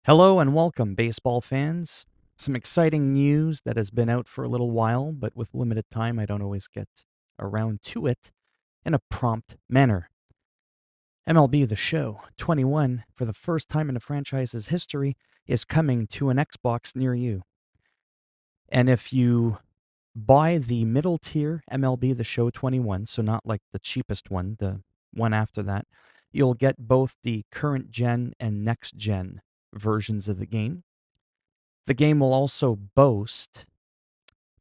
Hello and welcome, baseball fans. Some exciting news that has been out for a little while, but with limited time, I don't always get around to it in a prompt manner. MLB The Show 21, for the first time in the franchise's history, is coming to an Xbox near you. And if you buy the middle tier MLB The Show 21, so not like the cheapest one, the one after that, you'll get both the current gen and next gen versions of the game. The game will also boast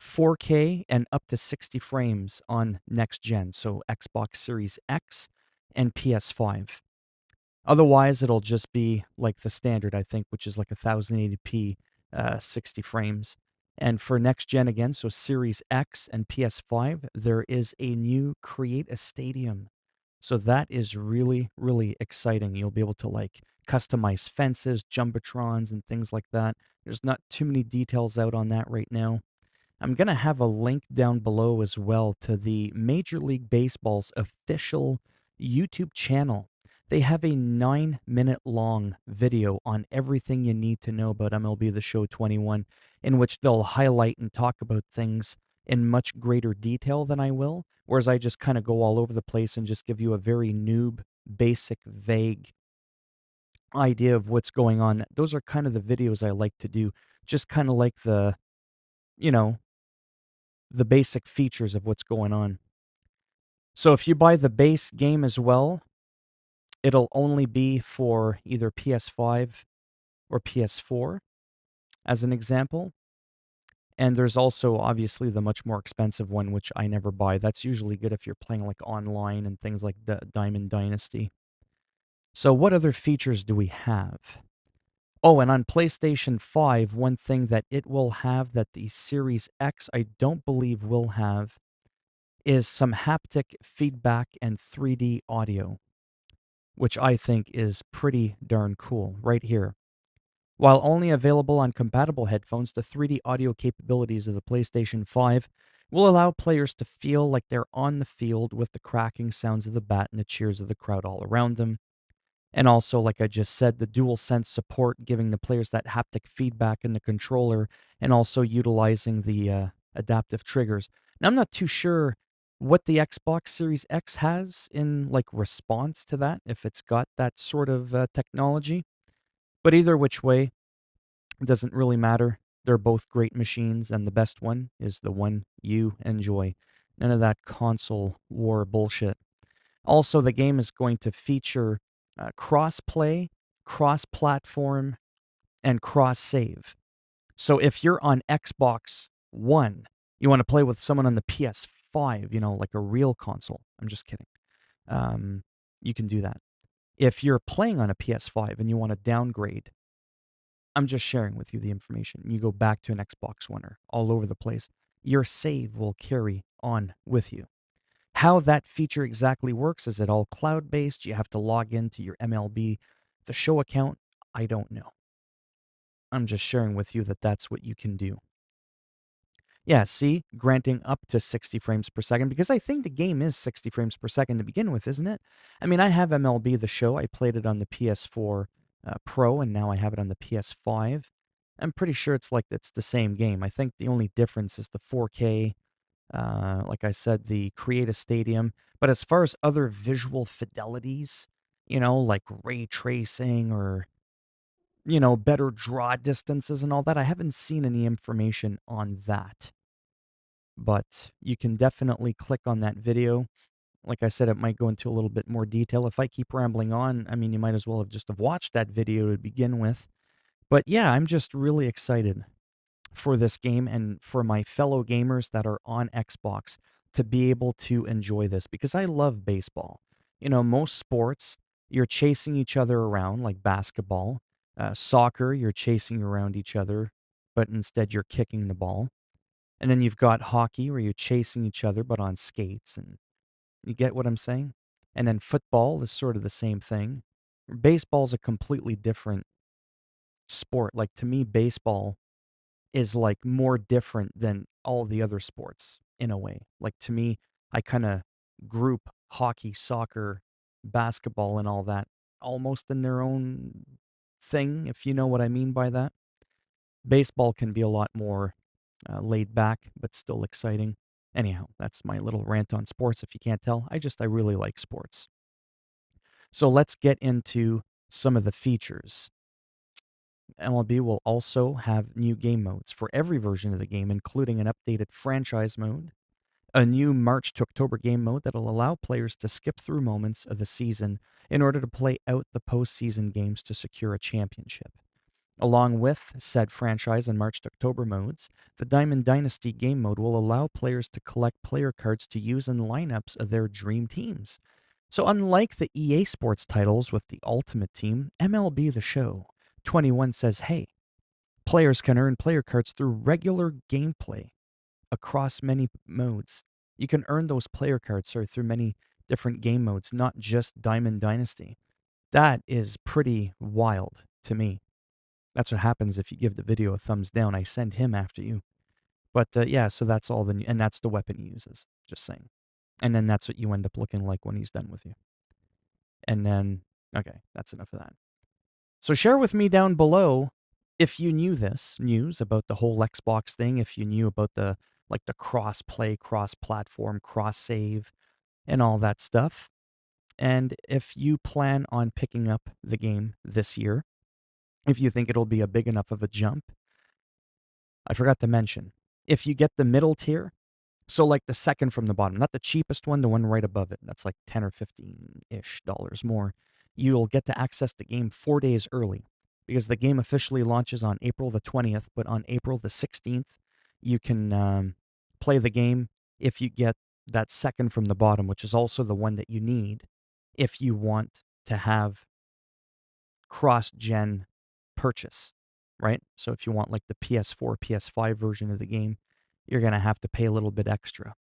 4K and up to 60 frames on next gen, so Xbox Series X and PS5. Otherwise, it'll just be like the standard, I think, which is like 1080p, 60 frames. And for next gen again, so Series X and PS5, there is a new Create a Stadium. So that is really, really exciting. You'll be able to like customize fences, jumbotrons, and things like that. There's not too many details out on that right now. I'm going to have a link down below as well to the Major League Baseball's official YouTube channel. They have a 9-minute long video on everything you need to know about MLB The Show 21, in which they'll highlight and talk about things in much greater detail than I will, whereas I just kind of go all over the place and just give you a very noob, basic, vague idea of what's going on. Those are kind of the videos I like to do, just kind of like you know, the basic features of what's going on. So if you buy the base game as well, it'll only be for either PS5 or PS4, as an example. And there's also obviously the much more expensive one, which I never buy. That's usually good if you're playing like online and things like Diamond Dynasty. So what other features do we have? Oh, and on PlayStation 5, one thing that it will have that the Series X I don't believe will have is some haptic feedback and 3D audio, which I think is pretty darn cool right here. While only available on compatible headphones, the 3D audio capabilities of the PlayStation 5 will allow players to feel like they're on the field with the cracking sounds of the bat and the cheers of the crowd all around them. And also, like I just said, the dual sense support, giving the players that haptic feedback in the controller and also utilizing the adaptive triggers. Now, I'm not too sure what the Xbox Series X has in like response to that, if it's got that sort of technology. But either which way, it doesn't really matter. They're both great machines, and the best one is the one you enjoy. None of that console war bullshit. Also, the game is going to feature cross-play, cross-platform, and cross-save. So if you're on Xbox One, you want to play with someone on the PS5, like a real console. I'm just kidding. Um, you can do that. If you're playing on a PS5 and you want to downgrade, I'm just sharing with you the information. You go back to an Xbox One or all over the place. Your save will carry on with you. How that feature exactly works, is it all cloud-based? You have to log into your MLB The Show account? I don't know. I'm just sharing with you that that's what you can do. Yeah, see, granting up to 60 frames per second, because I think the game is 60 frames per second to begin with, isn't it? I mean, I have MLB The Show. I played it on the PS4 Pro, and now I have it on the PS5. I'm pretty sure it's the same game. I think the only difference is the 4K, like I said, the Create a Stadium. But as far as other visual fidelities, like ray tracing or, better draw distances and all that, I haven't seen any information on that. But you can definitely click on that video. Like I said, it might go into a little bit more detail. If I keep rambling on, I mean, you might as well have just have watched that video to begin with. But yeah, I'm just really excited for this game and for my fellow gamers that are on Xbox to be able to enjoy this, because I love baseball. Most sports, you're chasing each other around, like basketball. Soccer, you're chasing around each other, but instead you're kicking the ball. And then you've got hockey where you're chasing each other, but on skates. And you get what I'm saying? And then football is sort of the same thing. Baseball's a completely different sport. Like, to me, baseball is like more different than all the other sports in a way. Like, to me, I kind of group hockey, soccer, basketball, and all that almost in their own thing, if you know what I mean by that. Baseball can be a lot more laid back, but still exciting. Anyhow, that's my little rant on sports. If you can't tell, I really like sports. So let's get into some of the features. MLB will also have new game modes for every version of the game, including an updated franchise mode, a new March to October game mode that'll allow players to skip through moments of the season in order to play out the postseason games to secure a championship. Along with said franchise and March to October modes, the Diamond Dynasty game mode will allow players to collect player cards to use in lineups of their dream teams. So, unlike the EA Sports titles with the Ultimate Team, MLB The Show 21 says, hey, players can earn player cards through regular gameplay across many modes. You can earn those player cards through many different game modes, not just Diamond Dynasty. That is pretty wild to me. That's what happens if you give the video a thumbs down. I send him after you. But yeah, so that's all and that's the weapon he uses. Just saying. And then that's what you end up looking like when he's done with you. And then, okay, that's enough of that. So share with me down below if you knew this news about the whole Xbox thing, if you knew about the cross play, cross platform, cross save, and all that stuff. And if you plan on picking up the game this year, if you think it'll be a big enough of a jump. I forgot to mention, if you get the middle tier, so like the second from the bottom, not the cheapest one, the one right above it, that's like 10 or 15-ish dollars more, you'll get to access the game 4 days early because the game officially launches on April the 20th, but on April the 16th, you can play the game if you get that second from the bottom, which is also the one that you need if you want to have cross-gen purchase, right? So if you want like the PS4, PS5 version of the game, you're going to have to pay a little bit extra.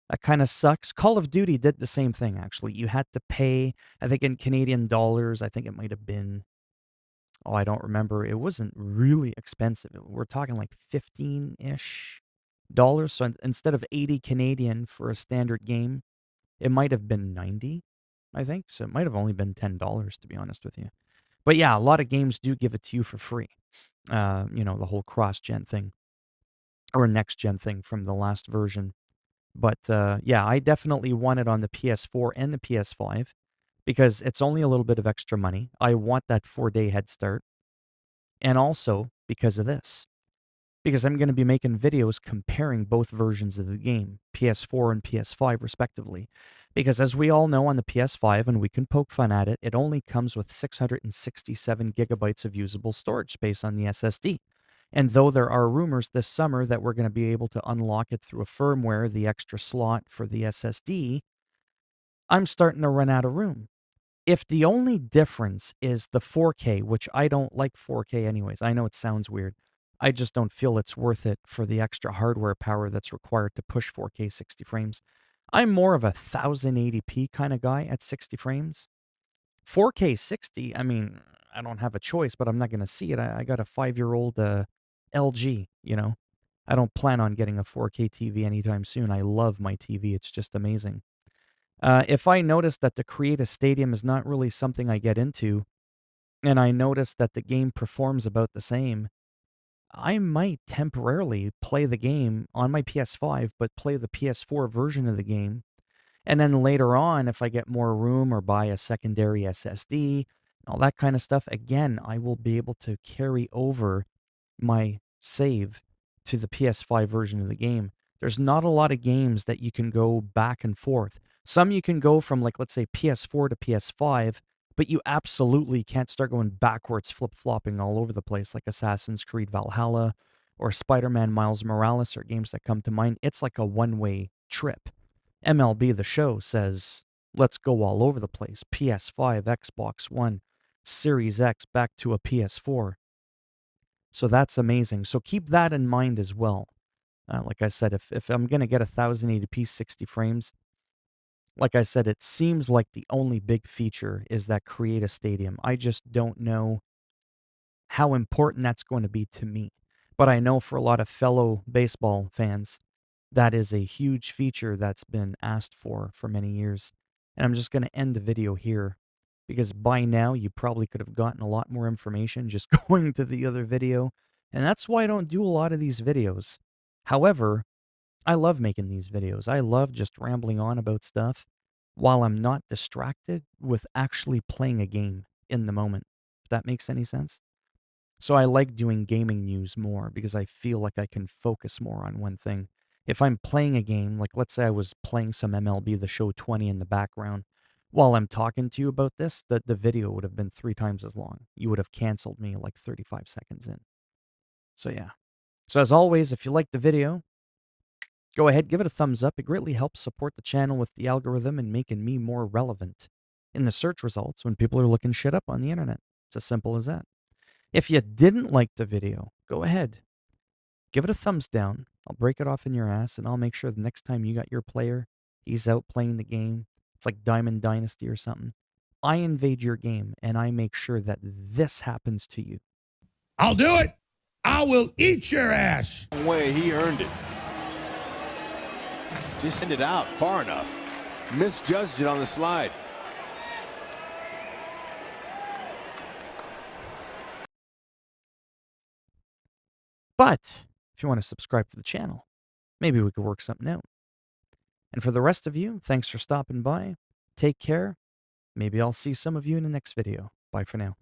That kind of sucks. Call of Duty did the same thing, actually. You had to pay, I think in Canadian dollars, I think it might have been, oh, I don't remember. It wasn't really expensive. We're talking like 15-ish dollars. So instead of 80 Canadian for a standard game, it might have been 90, I think. So it might have only been $10, to be honest with you. But yeah, a lot of games do give it to you for free. The whole cross-gen thing or next-gen thing from the last version. But yeah, I definitely want it on the PS4 and the PS5 because it's only a little bit of extra money. I want that 4-day head start. And also because of this. Because I'm going to be making videos comparing both versions of the game, PS4 and PS5 respectively. Because as we all know on the PS5, and we can poke fun at it, it only comes with 667 gigabytes of usable storage space on the SSD. And though there are rumors this summer that we're going to be able to unlock it through a firmware, the extra slot for the SSD, I'm starting to run out of room. If the only difference is the 4K, which I don't like 4K anyways, I know it sounds weird. I just don't feel it's worth it for the extra hardware power that's required to push 4K 60 frames. I'm more of a 1080p kind of guy at 60 frames. 4K 60, I mean, I don't have a choice, but I'm not going to see it. I got a 5-year-old LG, I don't plan on getting a 4K TV anytime soon. I love my TV. It's just amazing. If I notice that the Create a Stadium is not really something I get into, and I notice that the game performs about the same, I might temporarily play the game on my PS5, but play the PS4 version of the game. And then later on, if I get more room or buy a secondary SSD, all that kind of stuff, again, I will be able to carry over my save to the PS5 version of the game. There's not a lot of games that you can go back and forth. Some you can go from, like, let's say PS4 to PS5, but you absolutely can't start going backwards, flip-flopping all over the place, like Assassin's Creed Valhalla or Spider-Man Miles Morales are games that come to mind. It's like a one-way trip. MLB The Show says, let's go all over the place. PS5, Xbox One, Series X, back to a PS4. So that's amazing. So keep that in mind as well. Like I said, if I'm going to get 1080p 60 frames, like I said, it seems like the only big feature is that Create a Stadium. I just don't know how important that's going to be to me. But I know for a lot of fellow baseball fans, that is a huge feature that's been asked for many years. And I'm just going to end the video here. because by now you probably could have gotten a lot more information just going to the other video, and that's why I don't do a lot of these videos. However, I love making these videos. I love just rambling on about stuff while I'm not distracted with actually playing a game in the moment. If that makes any sense. So I like doing gaming news more because I feel like I can focus more on one thing. If I'm playing a game, like let's say I was playing some MLB The Show 20 in the background, while I'm talking to you about this, the video would have been 3 times as long. You would have canceled me like 35 seconds in. So yeah. So as always, if you like the video, go ahead, give it a thumbs up. It greatly helps support the channel with the algorithm and making me more relevant in the search results when people are looking shit up on the internet. It's as simple as that. If you didn't like the video, go ahead, give it a thumbs down. I'll break it off in your ass, and I'll make sure the next time you got your player, he's out playing the game. It's like Diamond Dynasty or something. I invade your game, and I make sure that this happens to you. I'll do it. I will eat your ass. Way he earned it. Just send it out far enough. Misjudged it on the slide. But if you want to subscribe to the channel, maybe we could work something out. And for the rest of you, thanks for stopping by. Take care. Maybe I'll see some of you in the next video. Bye for now.